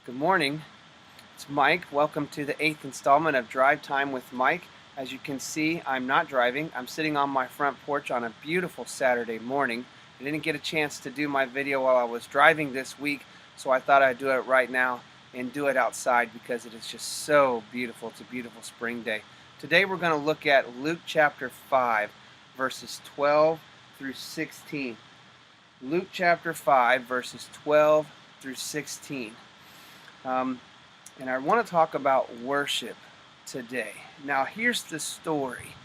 Good morning. It's Mike. Welcome to the 8th installment of Drive Time with Mike. As you can see, I'm not driving. I'm sitting on my front porch on a beautiful Saturday morning. I didn't get a chance to do my video while I was driving this week, so I thought I'd do it right now and do it outside because it is just so beautiful. It's a beautiful spring day. Today we're going to look at Luke chapter 5, verses 12 through 16. Luke chapter 5, verses 12 through 16. And I want to talk about worship today. Now, here's the story.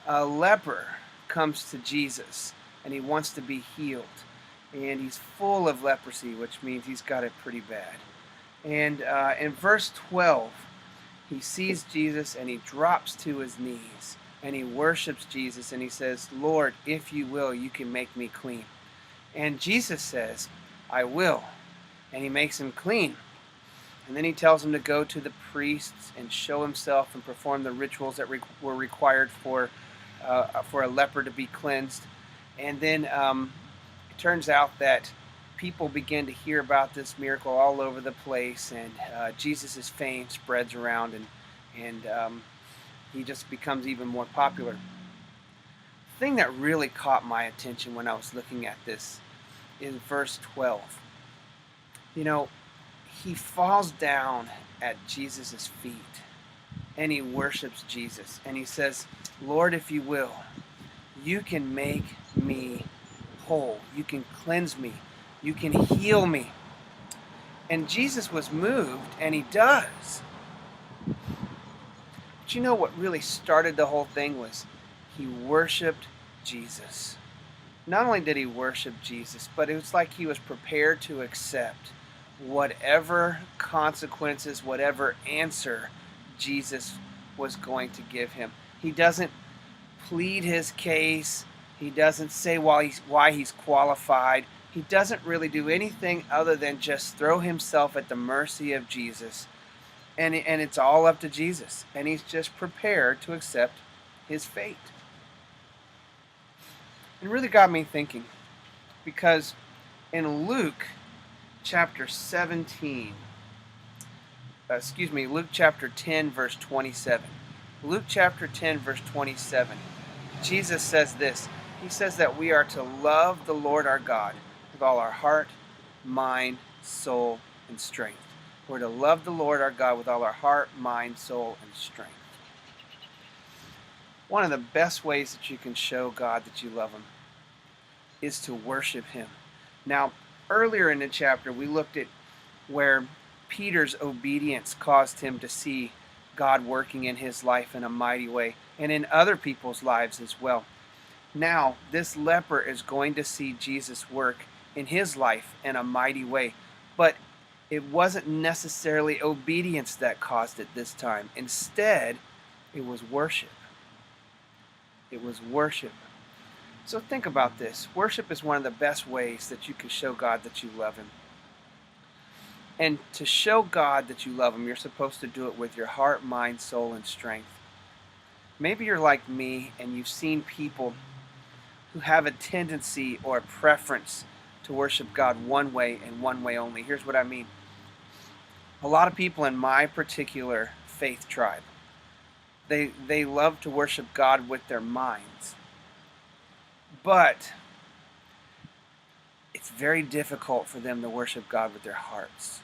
A leper comes to Jesus, and he wants to be healed. And he's full of leprosy, which means he's got it pretty bad. And in verse 12, he sees Jesus, and he drops to his knees, and he worships Jesus, and he says, "Lord, if you will, you can make me clean." And Jesus says, "I will." And he makes him clean. And then he tells him to go to the priests and show himself and perform the rituals that were required for a leper to be cleansed. And then it turns out that people begin to hear about this miracle all over the place, and Jesus' fame spreads around, and he just becomes even more popular. The thing that really caught my attention when I was looking at this is verse 12. You know, he falls down at Jesus' feet and he worships Jesus. And he says, "Lord, if you will, you can make me whole. You can cleanse me. You can heal me." And Jesus was moved, and he does. But you know what really started the whole thing was he worshiped Jesus. Not only did he worship Jesus, but it was like he was prepared to accept whatever consequences, whatever answer Jesus was going to give him. He doesn't plead his case. He doesn't say why he's qualified. He doesn't really do anything other than just throw himself at the mercy of Jesus. And it's all up to Jesus. And he's just prepared to accept his fate. It really got me thinking, because in Luke chapter 17, Luke chapter 10, verse 27. Luke chapter 10, verse 27. Jesus says this. He says that we are to love the Lord our God with all our heart, mind, soul, and strength. We're to love the Lord our God with all our heart, mind, soul, and strength. One of the best ways that you can show God that you love him is to worship him. Now, earlier in the chapter, we looked at where Peter's obedience caused him to see God working in his life in a mighty way, and in other people's lives as well. Now, this leper is going to see Jesus work in his life in a mighty way, but it wasn't necessarily obedience that caused it this time. Instead, it was worship. It was worship. So think about this. Worship is one of the best ways that you can show God that you love him. And to show God that you love him, you're supposed to do it with your heart, mind, soul, and strength. Maybe you're like me and you've seen people who have a tendency or a preference to worship God one way and one way only. Here's what I mean. A lot of people in my particular faith tribe, they love to worship God with their minds. But it's very difficult for them to worship God with their hearts.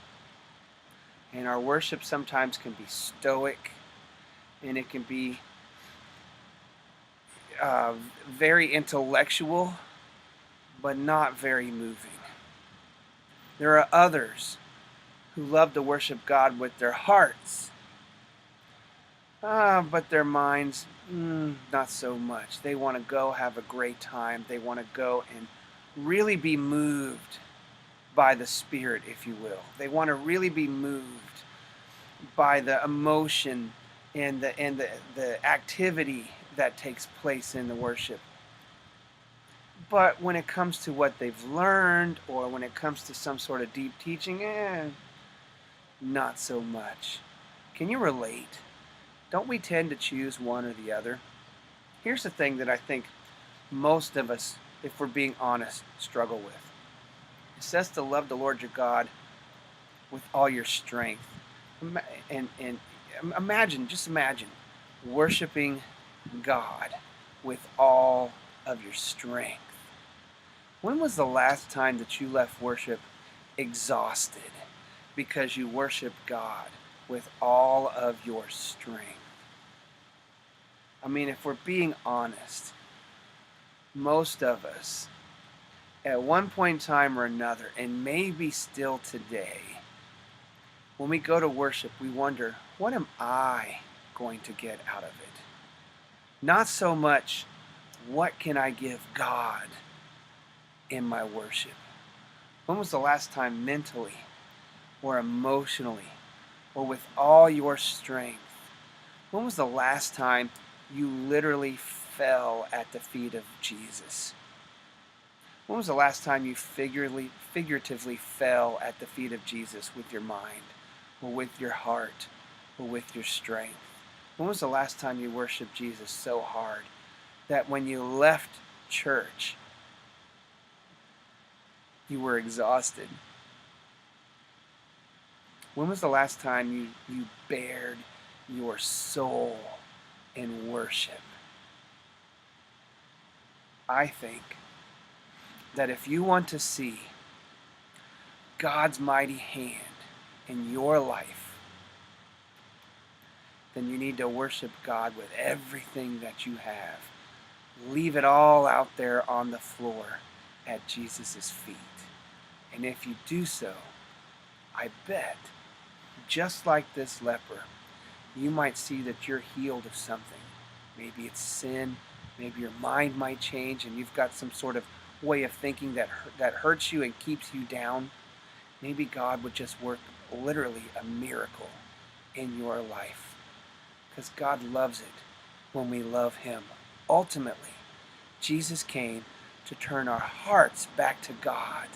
And our worship sometimes can be stoic, and it can be very intellectual, but not very moving. There are others who love to worship God with their hearts, but their minds, not so much. They want to go have a great time. They want to go and really be moved by the Spirit, if you will. They want to really be moved by the emotion and the activity that takes place in the worship. But when it comes to what they've learned, or when it comes to some sort of deep teaching, not so much. Can you relate? Don't we tend to choose one or the other? Here's the thing that I think most of us, if we're being honest, struggle with. It says to love the Lord your God with all your strength. And just imagine worshiping God with all of your strength. When was the last time that you left worship exhausted because you worship God with all of your strength? I mean, if we're being honest, most of us, at one point in time or another, and maybe still today, when we go to worship, we wonder, what am I going to get out of it? Not so much, what can I give God in my worship? When was the last time mentally or emotionally or with all your strength, when was the last time you literally fell at the feet of Jesus? When was the last time you figuratively fell at the feet of Jesus with your mind or with your heart or with your strength? When was the last time you worshiped Jesus so hard that when you left church, you were exhausted? When was the last time you bared your soul in worship? I think that if you want to see God's mighty hand in your life, then you need to worship God with everything that you have. Leave it all out there on the floor at Jesus' feet. And if you do so, I bet, just like this leper, you might see that you're healed of something. Maybe it's sin, maybe your mind might change and you've got some sort of way of thinking that hurts you and keeps you down. Maybe God would just work literally a miracle in your life. Because God loves it when we love Him. Ultimately, Jesus came to turn our hearts back to God.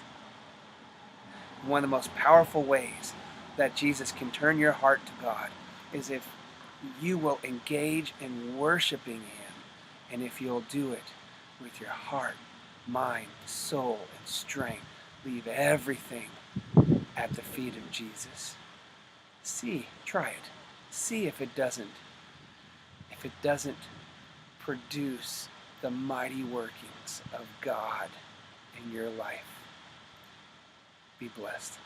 One of the most powerful ways that Jesus can turn your heart to God is if you will engage in worshiping Him, and if you'll do it with your heart, mind, soul, and strength. Leave everything at the feet of Jesus. Try it. See if it doesn't produce the mighty workings of God in your life. Be blessed.